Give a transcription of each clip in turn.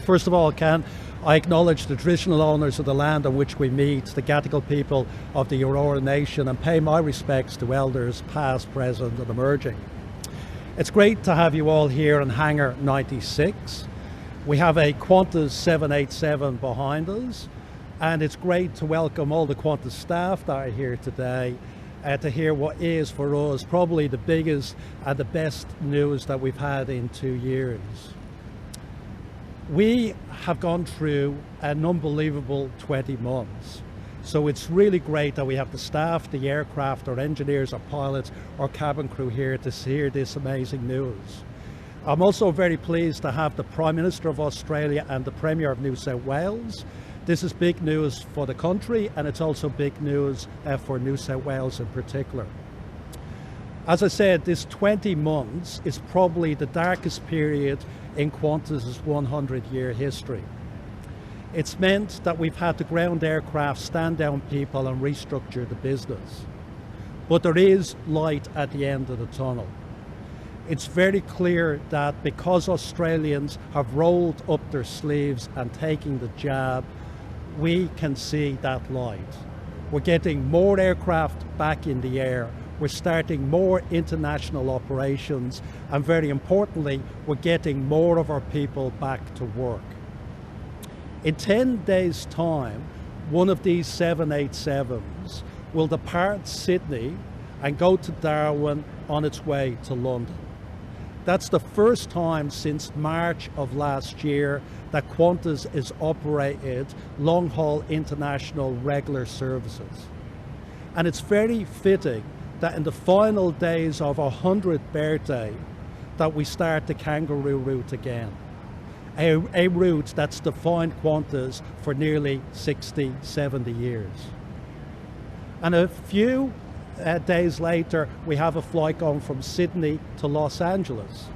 First of all, Ken, I acknowledge the traditional owners of the land on which we meet, the Gadigal people of the Aurora Nation, and pay my respects to elders past, present and emerging. It's great to have you all here in Hangar 96. We have a Qantas 787 behind us, and it's great to welcome all the Qantas staff that are here today to hear what is for us probably the biggest and the best news that we've had in 2 years. We have gone through an unbelievable 20 months. So it's really great that we have the staff, the aircraft, our engineers, our pilots, our cabin crew here to hear this amazing news. I'm also very pleased to have the Prime Minister of Australia and the Premier of New South Wales. This is big news for the country, and it's also big news for New South Wales in particular. As I said, this 20 months is probably the darkest period in Qantas's 100-year history. It's meant that we've had to ground aircraft, stand down people and restructure the business. But there is light at the end of the tunnel. It's very clear that because Australians have rolled up their sleeves and taken the jab, we can see that light. We're getting more aircraft back in the air. We're starting more international operations, and very importantly, we're getting more of our people back to work. In 10 days' time, one of these 787s will depart Sydney and go to Darwin on its way to London. That's the first time since March of last year that Qantas has operated long-haul international regular services. And it's very fitting that in the final days of our 100th birthday that we start the kangaroo route again. A route that's defined Qantas for nearly 60, 70 years. And a few days later, we have a flight going from Sydney to Los Angeles.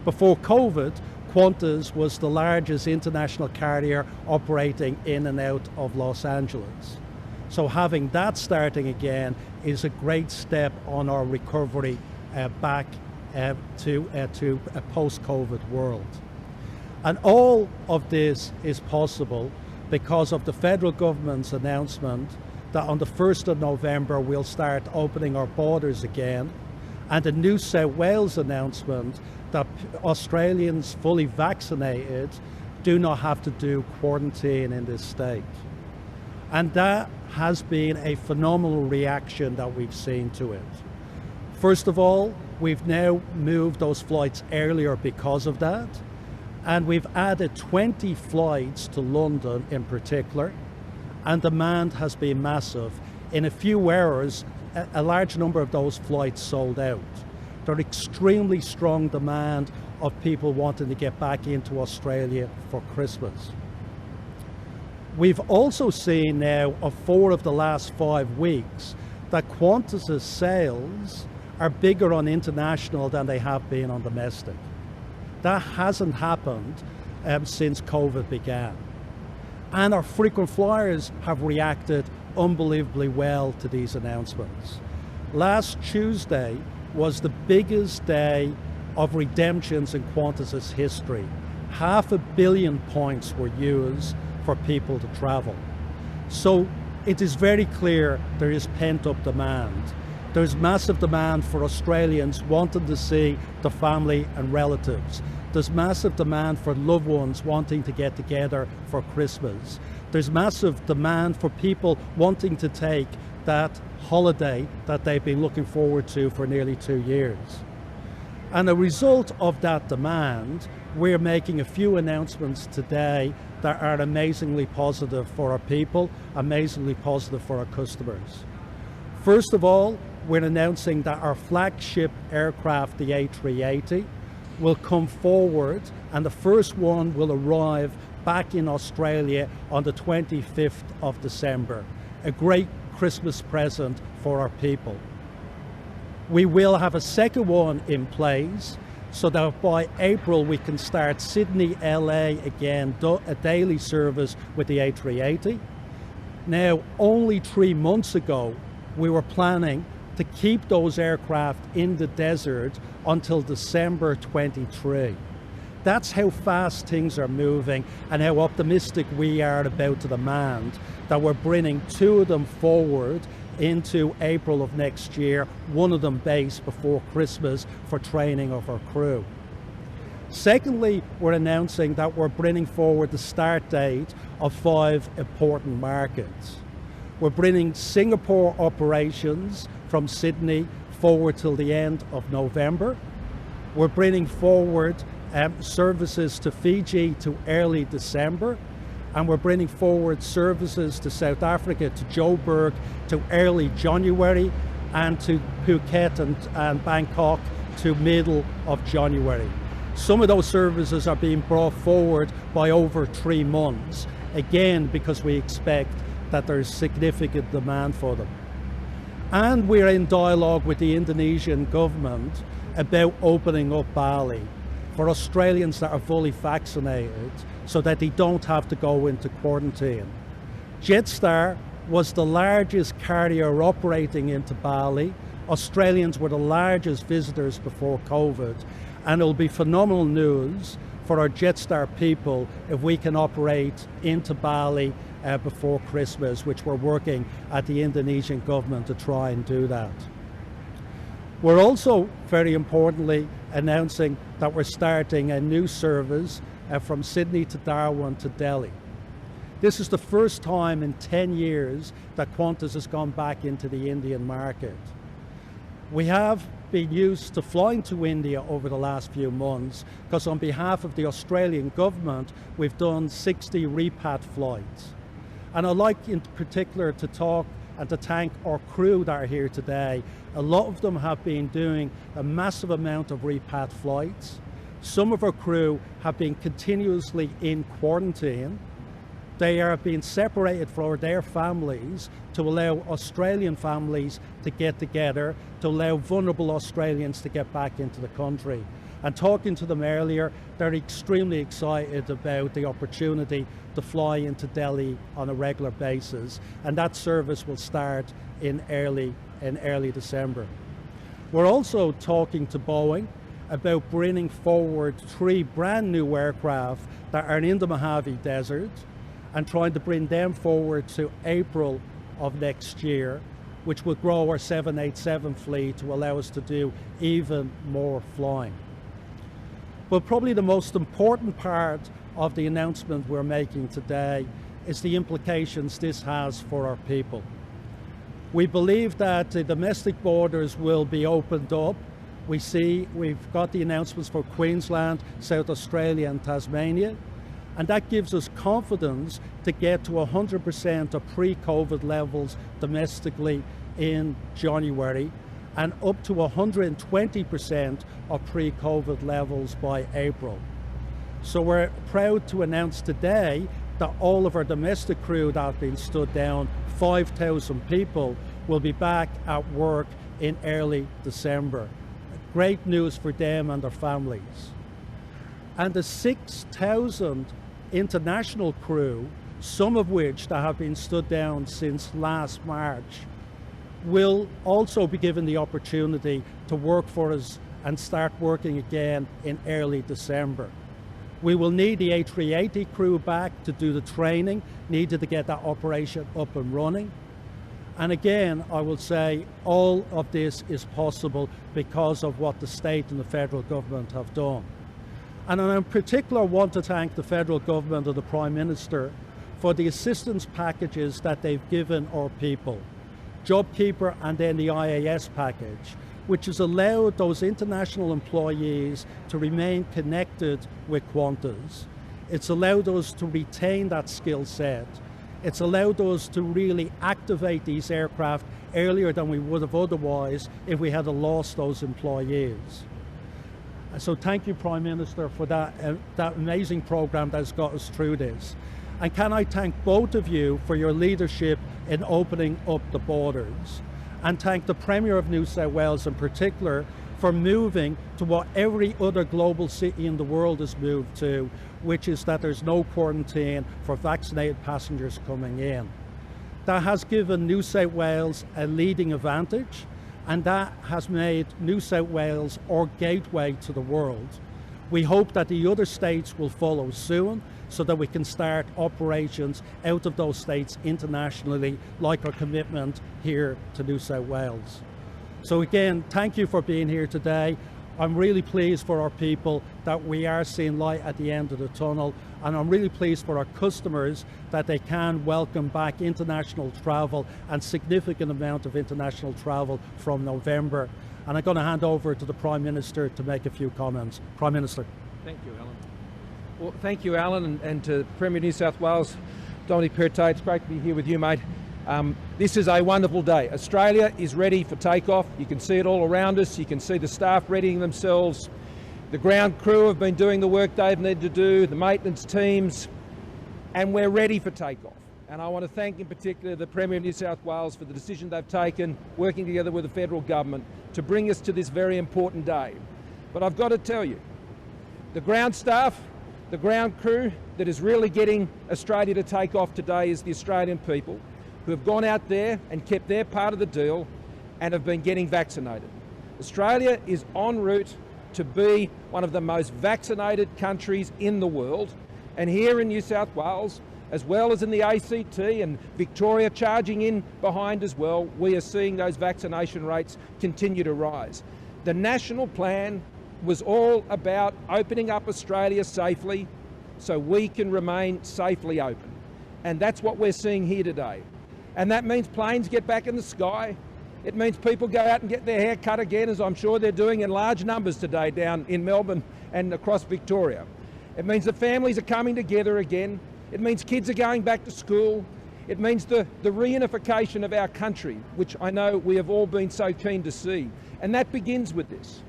Before COVID, Qantas was the largest international carrier operating in and out of Los Angeles. So having that starting again is a great step on our recovery back to a post-COVID world. And all of this is possible because of the federal government's announcement that on the 1st of November we'll start opening our borders again, and the New South Wales announcement that Australians fully vaccinated do not have to do quarantine in this state. And that has been a phenomenal reaction that we've seen to it. First of all, we've now moved those flights earlier because of that, and we've added 20 flights to London in particular, and demand has been massive. In a few hours, a large number of those flights sold out. There's extremely strong demand of people wanting to get back into Australia for Christmas. We've also seen now of 4 of the last 5 weeks that Qantas's sales are bigger on international than they have been on domestic. That hasn't happened since COVID began. And our frequent flyers have reacted unbelievably well to these announcements. Last Tuesday was the biggest day of redemptions in Qantas's history. 500 million points were used for people to travel. So it is very clear there is pent-up demand. There's massive demand for Australians wanting to see the family and relatives. There's massive demand for loved ones wanting to get together for Christmas. There's massive demand for people wanting to take that holiday that they've been looking forward to for nearly 2 years. And a result of that demand, we're making a few announcements today that are amazingly positive for our people, amazingly positive for our customers. First of all, we're announcing that our flagship aircraft, the A380, will come forward, and the first one will arrive back in Australia on the 25th of December. A great Christmas present for our people. We will have a second one in place so that by April we can start Sydney, LA again, a daily service with the A380. Now, only 3 months ago, we were planning to keep those aircraft in the desert until December 23. That's how fast things are moving and how optimistic we are about the demand, that we're bringing 2 of them forward into April of next year, 1 of them based before Christmas for training of our crew. Secondly, we're announcing that we're bringing forward the start date of 5 important markets. We're bringing Singapore operations from Sydney forward till the end of November. We're bringing forward services to Fiji to early December. And we're bringing forward services to South Africa, to Johannesburg, to early January, and to Phuket and Bangkok to middle of January. Some of those services are being brought forward by over 3 months, again, because we expect that there's significant demand for them. And we're in dialogue with the Indonesian government about opening up Bali for Australians that are fully vaccinated so that they don't have to go into quarantine. Jetstar was the largest carrier operating into Bali. Australians were the largest visitors before COVID, and it'll be phenomenal news for our Jetstar people if we can operate into Bali before Christmas, which we're working at the Indonesian government to try and do that. We're also, very importantly, announcing that we're starting a new service from Sydney to Darwin to Delhi. This is the first time in 10 years that Qantas has gone back into the Indian market. We have been used to flying to India over the last few months because on behalf of the Australian government, we've done 60 repat flights. And I'd like in particular to talk and to thank our crew that are here today. A lot of them have been doing a massive amount of repat flights. Some of our crew have been continuously in quarantine. They are being separated from their families to allow Australian families to get together, to allow vulnerable Australians to get back into the country. And talking to them earlier, they're extremely excited about the opportunity to fly into Delhi on a regular basis, and that service will start in early December. We're also talking to Boeing about bringing forward 3 brand new aircraft that are in the Mojave Desert and trying to bring them forward to April of next year, which will grow our 787 fleet to allow us to do even more flying. But probably the most important part of the announcement we're making today is the implications this has for our people. We believe that the domestic borders will be opened up. We've got the announcements for Queensland, South Australia and Tasmania, and that gives us confidence to get to 100% of pre-COVID levels domestically in January and up to 120% of pre-COVID levels by April. So we're proud to announce today that all of our domestic crew that have been stood down, 5,000 people, will be back at work in early December. Great news for them and their families. And the 6,000 international crew, some of which that have been stood down since last March, will also be given the opportunity to work for us and start working again in early December. We will need the A380 crew back to do the training needed to get that operation up and running. And again, I will say all of this is possible because of what the state and the federal government have done. And I in particular want to thank the federal government and the Prime Minister for the assistance packages that they've given our people. JobKeeper and then the IAS package, which has allowed those international employees to remain connected with Qantas. It's allowed us to retain that skill set. It's allowed us to really activate these aircraft earlier than we would have otherwise if we had lost those employees. So thank you, Prime Minister, for that amazing program that's got us through this. And can I thank both of you for your leadership in opening up the borders, and thank the Premier of New South Wales in particular for moving to what every other global city in the world has moved to, which is that there's no quarantine for vaccinated passengers coming in. That has given New South Wales a leading advantage, and that has made New South Wales our gateway to the world. We hope that the other states will follow soon so that we can start operations out of those states internationally, like our commitment here to New South Wales. So again, thank you for being here today. I'm really pleased for our people that we are seeing light at the end of the tunnel, and I'm really pleased for our customers that they can welcome back international travel and significant amount of international travel from November. And I'm going to hand over to the Prime Minister to make a few comments. Prime Minister. Thank you, Alan. Well, thank you, Alan, and to Premier New South Wales, Dominic Perrottet. It's great to be here with you, mate. This is a wonderful day. Australia is ready for takeoff. You can see it all around us. You can see the staff readying themselves. The ground crew have been doing the work they've needed to do, the maintenance teams, and we're ready for takeoff. And I want to thank in particular the Premier of New South Wales for the decision they've taken, working together with the federal government to bring us to this very important day. But I've got to tell you, the ground staff, the ground crew that is really getting Australia to take off today is the Australian people, who have gone out there and kept their part of the deal and have been getting vaccinated. Australia is en route to be one of the most vaccinated countries in the world, and here in New South Wales, as well as in the ACT and Victoria charging in behind as well, we are seeing those vaccination rates continue to rise. The national plan was all about opening up Australia safely so we can remain safely open, and that's what we're seeing here today. And that means planes get back in the sky. It means people go out and get their hair cut again, as I'm sure they're doing in large numbers today down in Melbourne and across Victoria. It means that families are coming together again. It means kids are going back to school. It means the reunification of our country, which I know we have all been so keen to see. And that begins with this.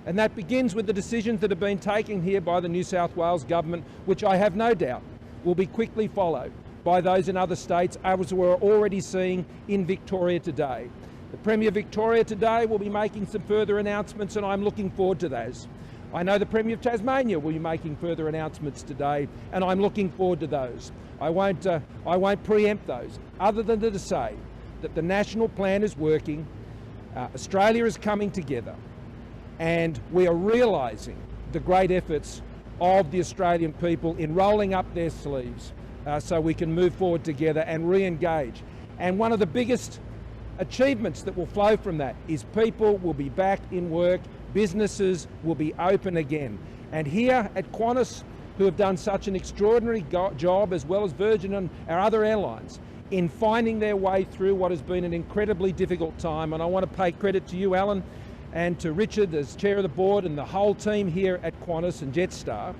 And that begins with the decisions that have been taken here by the New South Wales government, which I have no doubt will be quickly followed by those in other states, as we're already seeing in Victoria today. The Premier of Victoria today will be making some further announcements, and I'm looking forward to those. I know the Premier of Tasmania will be making further announcements today, and I'm looking forward to those. I won't preempt those, other than to say that the national plan is working, Australia is coming together, and we are realising the great efforts of the Australian people in rolling up their sleeves so we can move forward together and re-engage. And one of the biggest achievements that will flow from that is people will be back in work, businesses will be open again. And here at Qantas, who have done such an extraordinary job, as well as Virgin and our other airlines, in finding their way through what has been an incredibly difficult time. And I want to pay credit to you, Alan, and to Richard as chair of the board and the whole team here at Qantas and Jetstar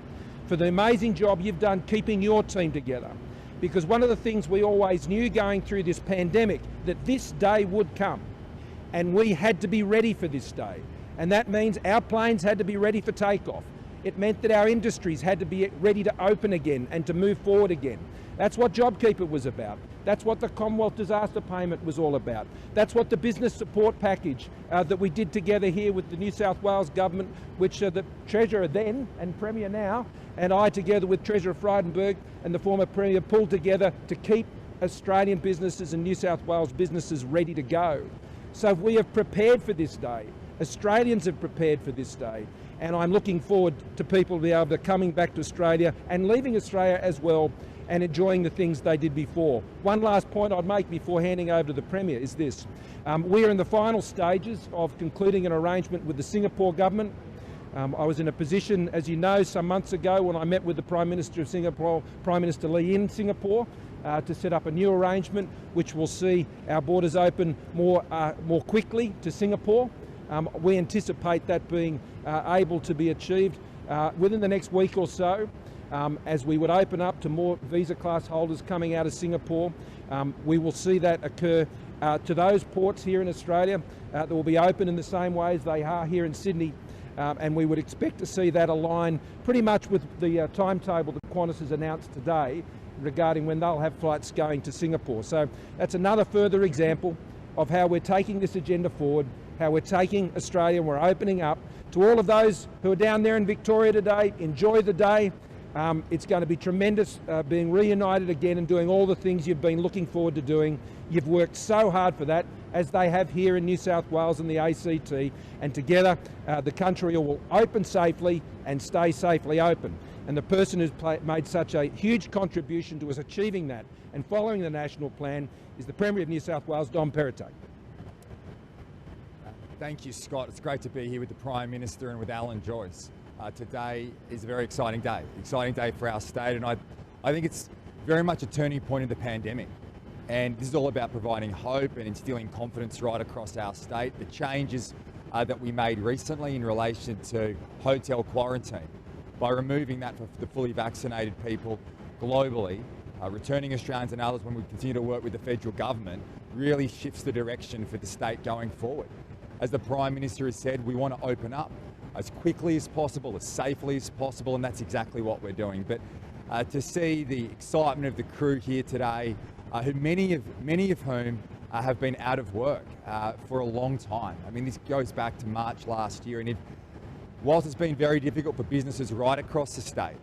for the amazing job you've done keeping your team together. Because one of the things we always knew going through this pandemic, that this day would come, and we had to be ready for this day. And that means our planes had to be ready for takeoff. It meant that our industries had to be ready to open again and to move forward again. That's what JobKeeper was about. That's what the Commonwealth Disaster Payment was all about. That's what the business support package that we did together here with the New South Wales government, which the Treasurer then and Premier now, and I together with Treasurer Frydenberg and the former Premier pulled together to keep Australian businesses and New South Wales businesses ready to go. So we have prepared for this day. Australians have prepared for this day. And I'm looking forward to people be able to coming back to Australia and leaving Australia as well and enjoying the things they did before. One last point I'd make before handing over to the Premier is this. We are in the final stages of concluding an arrangement with the Singapore government. I was in a position, as you know, some months ago when I met with the Prime Minister of Singapore, Prime Minister Lee in Singapore, to set up a new arrangement which will see our borders open more quickly to Singapore. We anticipate that being able to be achieved within the next week or so, as we would open up to more visa class holders coming out of Singapore. We will see that occur to those ports here in Australia that will be open in the same way as they are here in Sydney, and we would expect to see that align pretty much with the timetable that Qantas has announced today regarding when they'll have flights going to Singapore. So that's another further example of how we're taking this agenda forward, how we're taking Australia and we're opening up to all of those who are down there in Victoria today. Enjoy the day. It's going to be tremendous being reunited again and doing all the things you've been looking forward to doing. You've worked so hard for that, as they have here in New South Wales and the ACT, and together the country will open safely and stay safely open. And the person who's made such a huge contribution to us achieving that and following the national plan is the Premier of New South Wales, Dom Perrottet. Thank you, Scott. It's great to be here with the Prime Minister and with Alan Joyce. Today is a very exciting day for our state, and I think it's very much a turning point in the pandemic. And this is all about providing hope and instilling confidence right across our state. The changes that we made recently in relation to hotel quarantine, by removing that for the fully vaccinated people globally, returning Australians and others when we continue to work with the federal government, really shifts the direction for the state going forward. As the Prime Minister has said, we want to open up as quickly as possible, as safely as possible, and that's exactly what we're doing. But to see the excitement of the crew here today, who many of whom have been out of work for a long time. I mean, this goes back to March last year, and whilst it's been very difficult for businesses right across the state,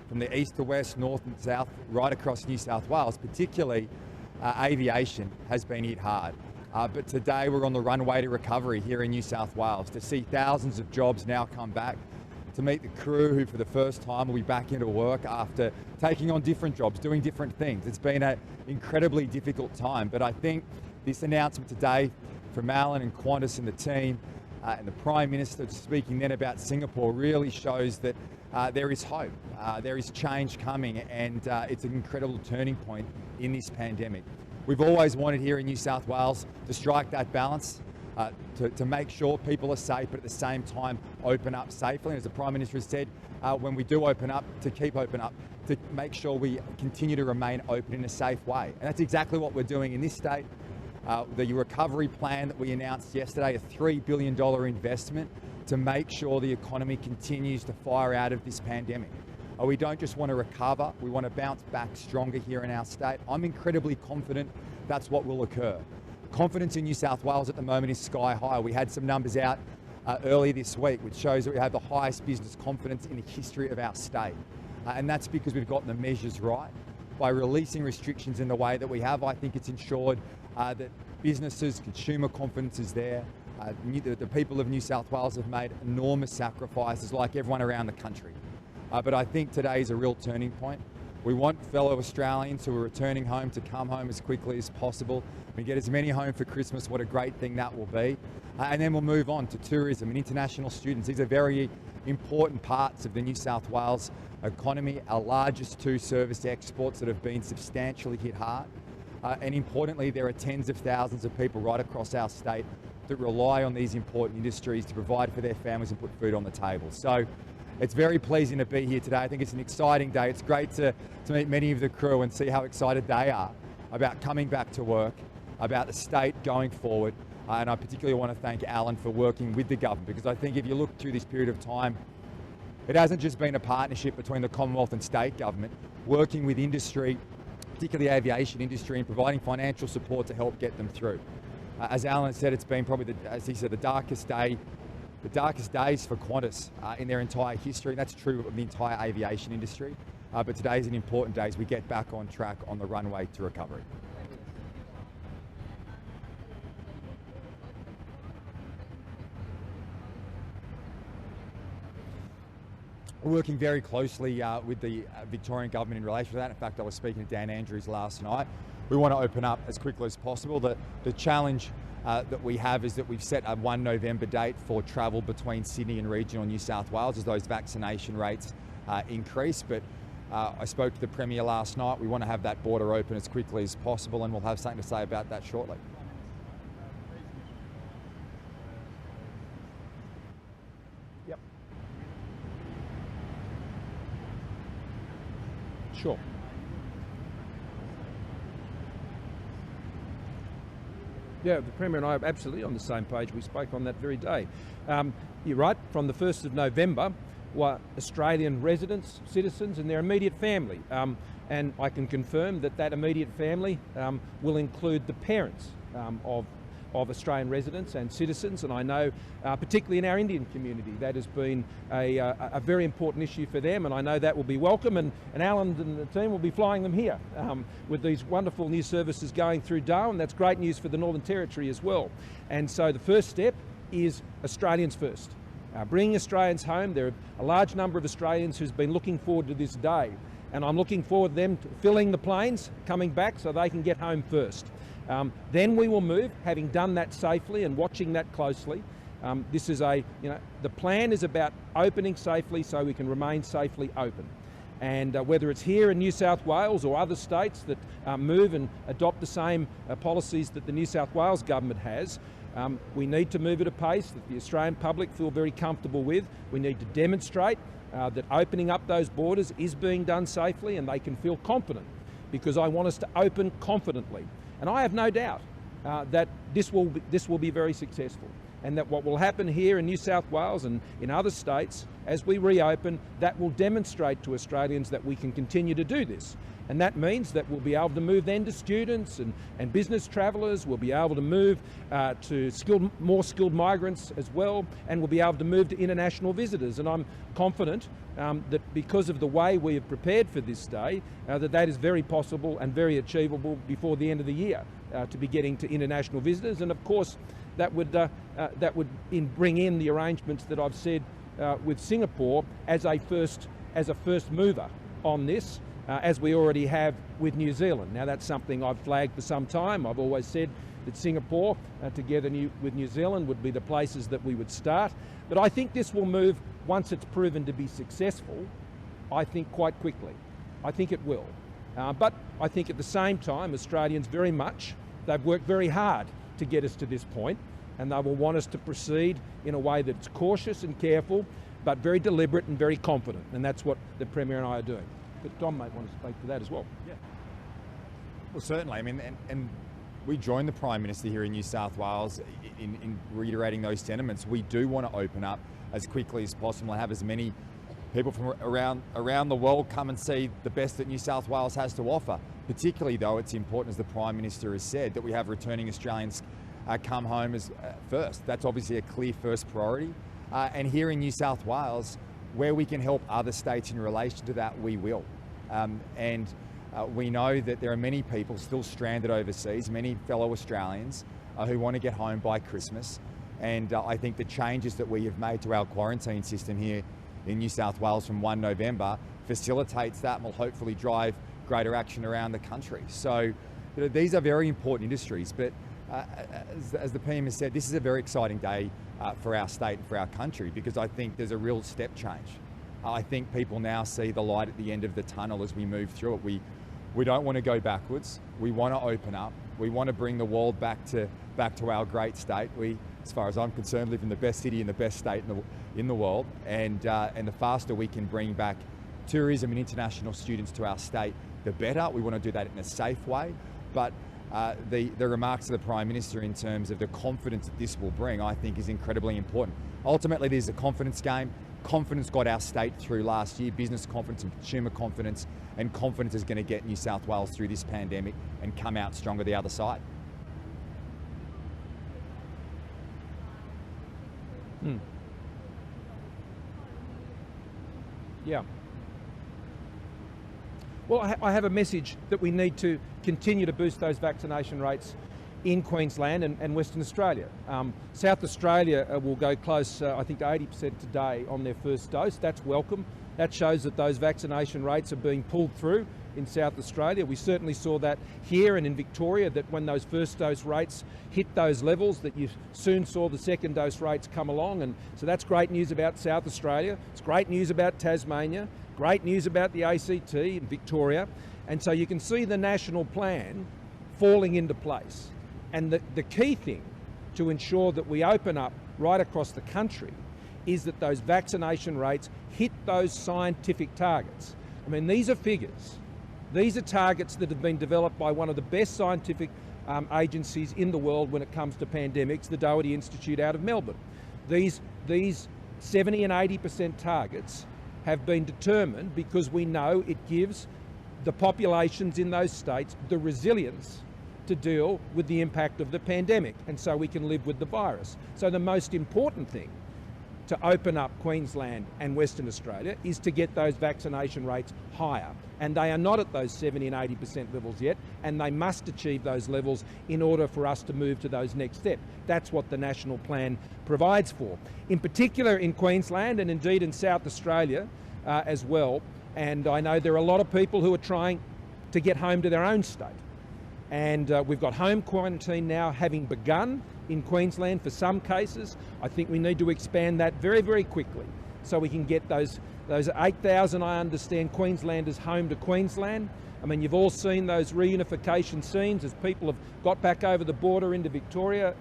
from the east to west, north and south, right across New South Wales, particularly aviation has been hit hard. But today we're on the runway to recovery here in New South Wales, to see thousands of jobs now come back, to meet the crew who for the first time will be back into work after taking on different jobs, doing different things. It's been an incredibly difficult time, but I think this announcement today from Alan and Qantas and the team and the Prime Minister speaking then about Singapore really shows that there is hope, there is change coming, and it's an incredible turning point in this pandemic. We've always wanted here in New South Wales to strike that balance, to make sure people are safe, but at the same time open up safely. And as the Prime Minister has said, when we do open up, to keep open up, to make sure we continue to remain open in a safe way. And that's exactly what we're doing in this state. The recovery plan that we announced yesterday, a $3 billion investment to make sure the economy continues to fire out of this pandemic. We don't just want to recover, we want to bounce back stronger here in our state. I'm incredibly confident that's what will occur. Confidence in New South Wales at the moment is sky high. We had some numbers out earlier this week which shows that we have the highest business confidence in the history of our state. And that's because we've gotten the measures right. By releasing restrictions in the way that we have, I think it's ensured that businesses, consumer confidence is there. The people of New South Wales have made enormous sacrifices like everyone around the country. But I think today is a real turning point. We want fellow Australians who are returning home to come home as quickly as possible. We get as many home for Christmas, what a great thing that will be. And then we'll move on to tourism and international students. These are very important parts of the New South Wales economy, our largest two service exports that have been substantially hit hard. And importantly, there are tens of thousands of people right across our state that rely on these important industries to provide for their families and put food on the table. So it's very pleasing to be here today. I think it's an exciting day. It's great to meet many of the crew and see how excited they are about coming back to work, about the state going forward. And I particularly want to thank Alan for working with the government, because I think if you look through this period of time, it hasn't just been a partnership between the Commonwealth and state government, working with industry, particularly the aviation industry, and providing financial support to help get them through. As Alan said, it's been probably, as he said, the darkest days for Qantas in their entire history. And that's true of the entire aviation industry. But today is an important day as we get back on track on the runway to recovery. We're working very closely with the Victorian government in relation to that. In fact, I was speaking to Dan Andrews last night. We want to open up as quickly as possible. The challenge that we have is that we've set a 1 November date for travel between Sydney and regional New South Wales as those vaccination rates increase. But I spoke to the Premier last night. We want to have that border open as quickly as possible, and we'll have something to say about that shortly. Yep. Sure. Yeah, the Premier and I are absolutely on the same page. We spoke on that very day. You're right, from the 1st of November, Australian residents, citizens and their immediate family. And I can confirm that that immediate family will include the parents of of Australian residents and citizens, and I know particularly in our Indian community that has been a very important issue for them, and I know that will be welcome, and Alan and the team will be flying them here with these wonderful new services going through Darwin. That's great news for the Northern Territory as well. And so the first step is Australians first. Bringing Australians home. There are a large number of Australians who's been looking forward to this day, and I'm looking forward to them filling the planes, coming back so they can get home first. Then we will move, having done that safely and watching that closely. This is the plan is about opening safely so we can remain safely open. And whether it's here in New South Wales or other states that move and adopt the same policies that the New South Wales government has, we need to move at a pace that the Australian public feel very comfortable with. We need to demonstrate that opening up those borders is being done safely and they can feel confident, because I want us to open confidently. And I have no doubt that this will be very successful, and that what will happen here in New South Wales and in other states as we reopen, that will demonstrate to Australians that we can continue to do this. And that means that we'll be able to move then to students and business travellers. We'll be able to move to more skilled migrants as well, and we'll be able to move to international visitors. And I'm confident that because of the way we have prepared for this day, that is very possible and very achievable before the end of the year, to be getting to international visitors. And of course, that would bring in the arrangements that I've said with Singapore as a first mover on this. As we already have with New Zealand. Now that's something I've flagged for some time. I've always said that Singapore, together with New Zealand, would be the places that we would start. But I think this will move, once it's proven to be successful, I think quite quickly. I think it will. But I think at the same time, Australians they've worked very hard to get us to this point, and they will want us to proceed in a way that's cautious and careful, but very deliberate and very confident. And that's what the Premier and I are doing. But Dom might want to speak to that as well. Yeah. Well, certainly. I mean, and we joined the Prime Minister here in New South Wales in reiterating those sentiments. We do want to open up as quickly as possible and have as many people from around the world come and see the best that New South Wales has to offer. Particularly, though, it's important, as the Prime Minister has said, that we have returning Australians come home as first. That's obviously a clear first priority. And here in New South Wales, where we can help other states in relation to that, we will. We know that there are many people still stranded overseas, many fellow Australians who want to get home by Christmas. And I think the changes that we have made to our quarantine system here in New South Wales from 1 November facilitates that and will hopefully drive greater action around the country. So these are very important industries, but as the PM has said, this is a very exciting day for our state and for our country, because I think there's a real step change. I think people now see the light at the end of the tunnel as we move through it. We don't want to go backwards. We want to open up. We want to bring the world back to our great state. We, as far as I'm concerned, live in the best city and the best state in the world. And the faster we can bring back tourism and international students to our state, the better. We want to do that in a safe way. But the remarks of the Prime Minister in terms of the confidence that this will bring, I think, is incredibly important. Ultimately, there's a confidence game. Confidence got our state through last year, business confidence and consumer confidence, and confidence is going to get New South Wales through this pandemic and come out stronger the other side. Yeah. Well, I have a message that we need to continue to boost those vaccination rates in Queensland and Western Australia. South Australia will go close, I think, to 80% today on their first dose. That's welcome. That shows that those vaccination rates are being pulled through in South Australia. We certainly saw that here and in Victoria, that when those first dose rates hit those levels, that you soon saw the second dose rates come along. And so that's great news about South Australia. It's great news about Tasmania. Great news about the ACT and Victoria. And so you can see the national plan falling into place. And the key thing to ensure that we open up right across the country is that those vaccination rates hit those scientific targets. I mean, these are figures. These are targets that have been developed by one of the best scientific agencies in the world when it comes to pandemics, the Doherty Institute out of Melbourne. These 70 and 80% targets have been determined because we know it gives the populations in those states the resilience to deal with the impact of the pandemic, and so we can live with the virus. So the most important thing to open up Queensland and Western Australia is to get those vaccination rates higher. And they are not at those 70 and 80% levels yet, and they must achieve those levels in order for us to move to those next steps. That's what the national plan provides for. In particular in Queensland, and indeed in South Australia as well, and I know there are a lot of people who are trying to get home to their own state. And we've got home quarantine now having begun in Queensland for some cases. I think we need to expand that very, very quickly so we can get those 8,000, I understand, Queenslanders home to Queensland. I mean, you've all seen those reunification scenes as people have got back over the border into Victoria.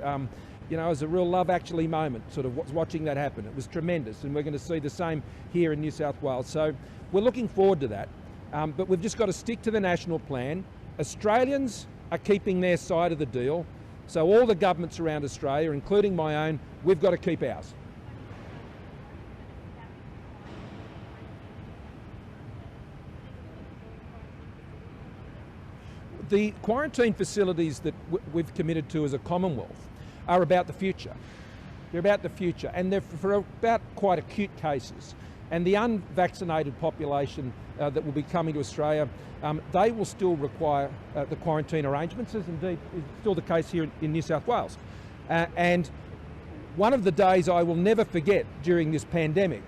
You know, it was a real Love Actually moment, sort of watching that happen. It was tremendous, and we're going to see the same here in New South Wales. So we're looking forward to that, but we've just got to stick to the national plan. Australians are keeping their side of the deal. So all the governments around Australia, including my own, we've got to keep ours. The quarantine facilities that we've committed to as a Commonwealth are about the future. They're about the future, and they're for about quite acute cases. And the unvaccinated population that will be coming to Australia, they will still require the quarantine arrangements, as indeed is still the case here in New South Wales. And one of the days I will never forget during this pandemic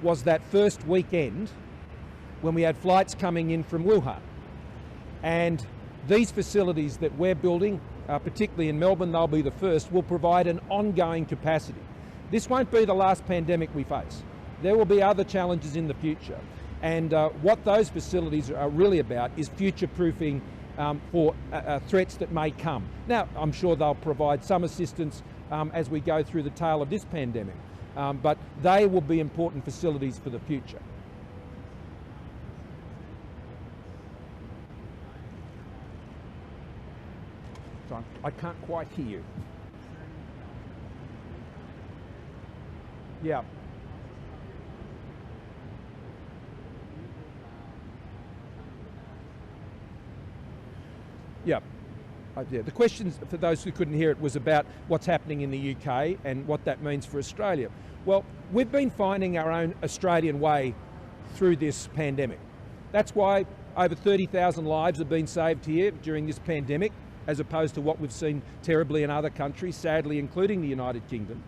was that first weekend when we had flights coming in from Wuhan. And these facilities that we're building, particularly in Melbourne, they'll be the first, will provide an ongoing capacity. This won't be the last pandemic we face. There will be other challenges in the future. And what those facilities are really about is future-proofing for threats that may come. Now, I'm sure they'll provide some assistance as we go through the tail of this pandemic, but they will be important facilities for the future. So I can't quite hear you. Yeah. Yeah. Yeah. The questions, for those who couldn't hear it, was about what's happening in the UK and what that means for Australia. Well, we've been finding our own Australian way through this pandemic. That's why over 30,000 lives have been saved here during this pandemic, as opposed to what we've seen terribly in other countries, sadly including the United Kingdom.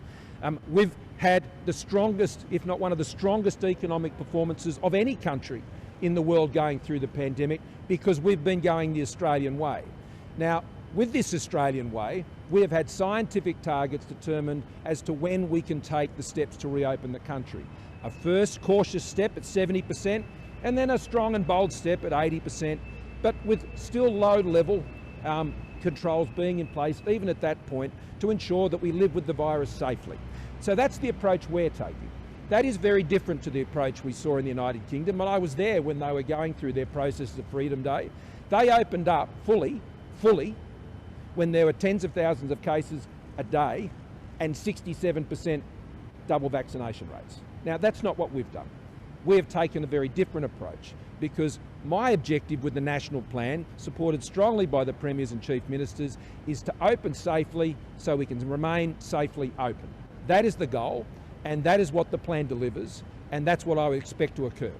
We've had the strongest, if not one of the strongest economic performances of any country in the world going through the pandemic, because we've been going the Australian way. Now, with this Australian way, we have had scientific targets determined as to when we can take the steps to reopen the country. A first cautious step at 70%, and then a strong and bold step at 80%, but with still low level controls being in place, even at that point, to ensure that we live with the virus safely. So that's the approach we're taking. That is very different to the approach we saw in the United Kingdom, and I was there when they were going through their process of Freedom Day. They opened up fully, when there were tens of thousands of cases a day and 67% double vaccination rates. Now, that's not what we've done. We have taken a very different approach, because my objective with the national plan, supported strongly by the premiers and chief ministers, is to open safely so we can remain safely open. That is the goal, and that is what the plan delivers, and that's what I would expect to occur.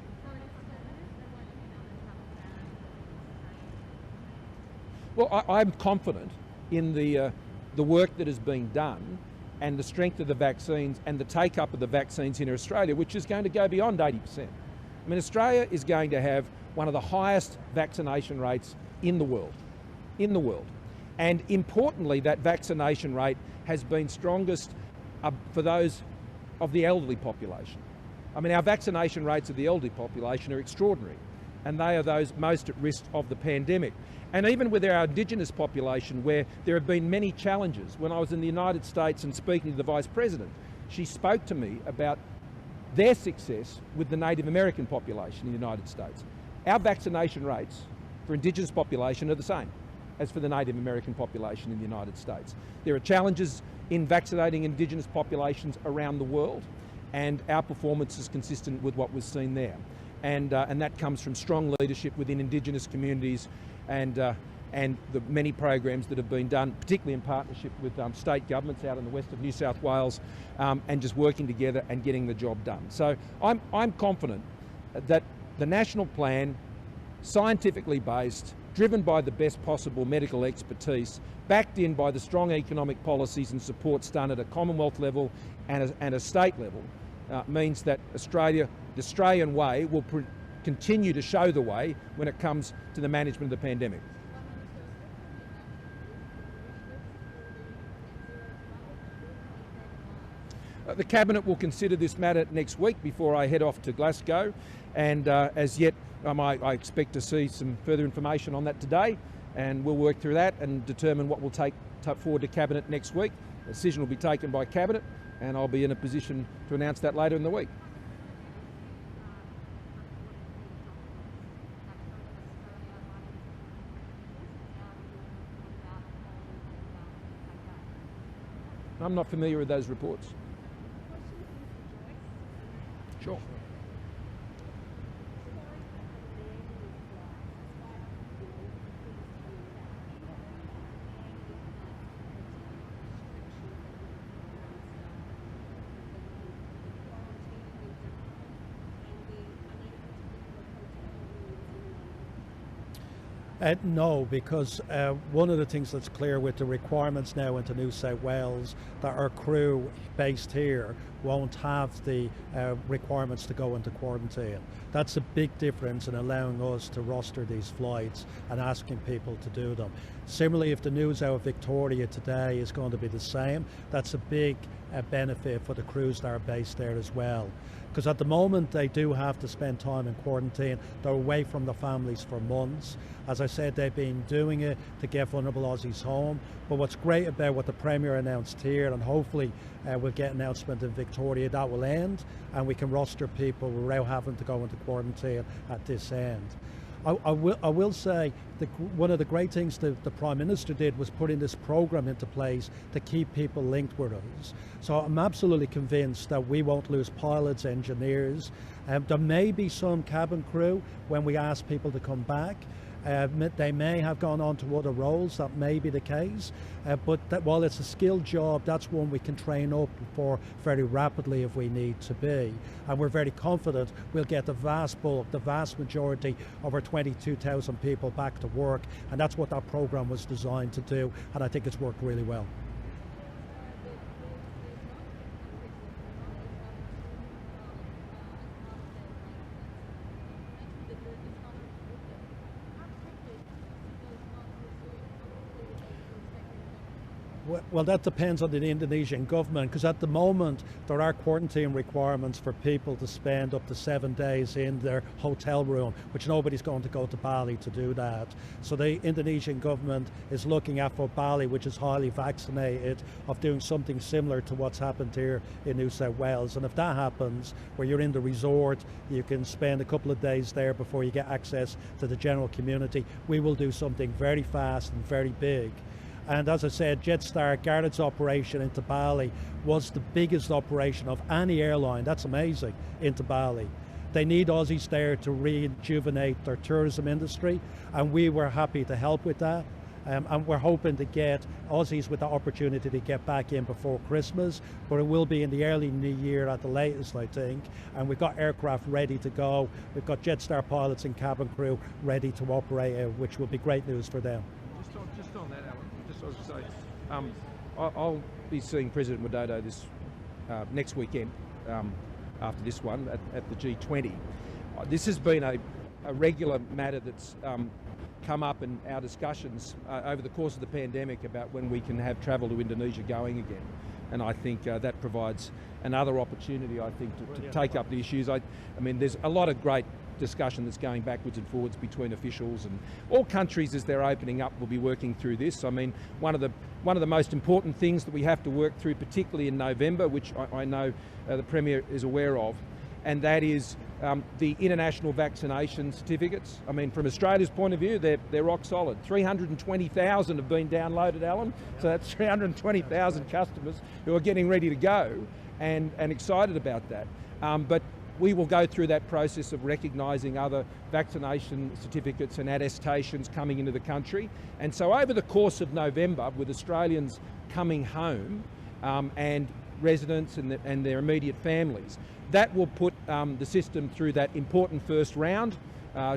Well, I'm confident in the work that is being done and the strength of the vaccines and the take-up of the vaccines in Australia, which is going to go beyond 80%. I mean, Australia is going to have one of the highest vaccination rates in the world. And importantly, that vaccination rate has been strongest for those of the elderly population. I mean, our vaccination rates of the elderly population are extraordinary, and they are those most at risk of the pandemic. And even with our Indigenous population, where there have been many challenges. When I was in the United States and speaking to the Vice President, she spoke to me about their success with the Native American population in the United States. Our vaccination rates for Indigenous population are the same as for the Native American population in the United States. There are challenges in vaccinating Indigenous populations around the world, and our performance is consistent with what was seen there. And that comes from strong leadership within Indigenous communities and and the many programs that have been done, particularly in partnership with state governments out in the west of New South Wales, and just working together and getting the job done. So I'm confident that the national plan, scientifically based, driven by the best possible medical expertise, backed in by the strong economic policies and supports done at a Commonwealth level and a state level, means that Australia, the Australian way, will continue to show the way when it comes to the management of the pandemic. The Cabinet will consider this matter next week before I head off to Glasgow, and as yet I expect to see some further information on that today, and we'll work through that and determine what we'll take forward to Cabinet next week. A decision will be taken by Cabinet, and I'll be in a position to announce that later in the week. I'm not familiar with those reports. Sure. No, because one of the things that's clear with the requirements now into New South Wales, that our crew based here won't have the requirements to go into quarantine. That's a big difference in allowing us to roster these flights and asking people to do them. Similarly, if the news out of Victoria today is going to be the same, that's a big benefit for the crews that are based there as well. Because at the moment they do have to spend time in quarantine. They're away from their families for months. As I said, they've been doing it to get vulnerable Aussies home. But what's great about what the Premier announced here, and hopefully we'll get an announcement in Victoria, that will end and we can roster people without having to go into quarantine at this end. I will say that one of the great things that the Prime Minister did was putting this program into place to keep people linked with us. So I'm absolutely convinced that we won't lose pilots, engineers. There may be some cabin crew when we ask people to come back. They may have gone on to other roles, that may be the case, but while it's a skilled job, that's one we can train up for very rapidly if we need to be. And we're very confident we'll get the vast bulk, the vast majority of our 22,000 people back to work, and that's what that program was designed to do, and I think it's worked really well. Well, that depends on the Indonesian government, because at the moment there are quarantine requirements for people to spend up to 7 days in their hotel room, which nobody's going to go to Bali to do that. So the Indonesian government is looking at, for Bali, which is highly vaccinated, of doing something similar to what's happened here in New South Wales. And if that happens, where you're in the resort, you can spend a couple of days there before you get access to the general community, we will do something very fast and very big. And as I said, Jetstar Garrett's operation into Bali was the biggest operation of any airline, that's amazing, into Bali. They need Aussies there to rejuvenate their tourism industry, and we were happy to help with that. And we're hoping to get Aussies with the opportunity to get back in before Christmas, but it will be in the early new year at the latest, I think. And we've got aircraft ready to go. We've got Jetstar pilots and cabin crew ready to operate, which will be great news for them. Just on that, Alan. I was going to say, I'll be seeing President Widodo this next weekend, after this one at the G20. This has been a regular matter that's come up in our discussions over the course of the pandemic about when we can have travel to Indonesia going again. And I think that provides another opportunity, I think, to take up the issues. I mean, there's a lot of great discussion that's going backwards and forwards between officials, and all countries as they're opening up will be working through this. I mean, one of the most important things that we have to work through, particularly in November, which I know the Premier is aware of, and that is the international vaccination certificates. I mean, from Australia's point of view, they're rock solid. 320,000 have been downloaded, Alan, so that's 320,000 customers who are getting ready to go and excited about that. But we will go through that process of recognising other vaccination certificates and attestations coming into the country. And so over the course of November, with Australians coming home and residents and their immediate families, that will put the system through that important first round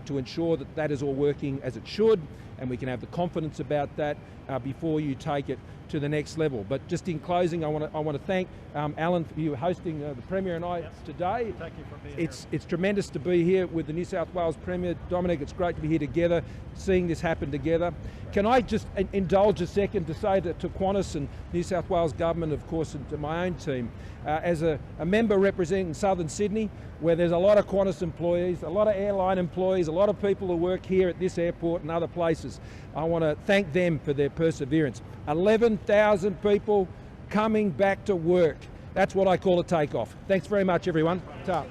to ensure that that is all working as it should, and we can have the confidence about that before you take it to the next level. But just in closing, I want to thank Alan for you hosting the Premier and I today. Thank you for being here. It's tremendous to be here with the New South Wales Premier. Dominic, it's great to be here together, seeing this happen together. Can I just indulge a second to say that to Qantas and New South Wales Government, of course, and to my own team, as a member representing Southern Sydney, where there's a lot of Qantas employees, a lot of airline employees, a lot of people who work here at this airport and other places, I want to thank them for their perseverance. 11,000 people coming back to work. That's what I call a takeoff. Thanks very much, everyone. Ta.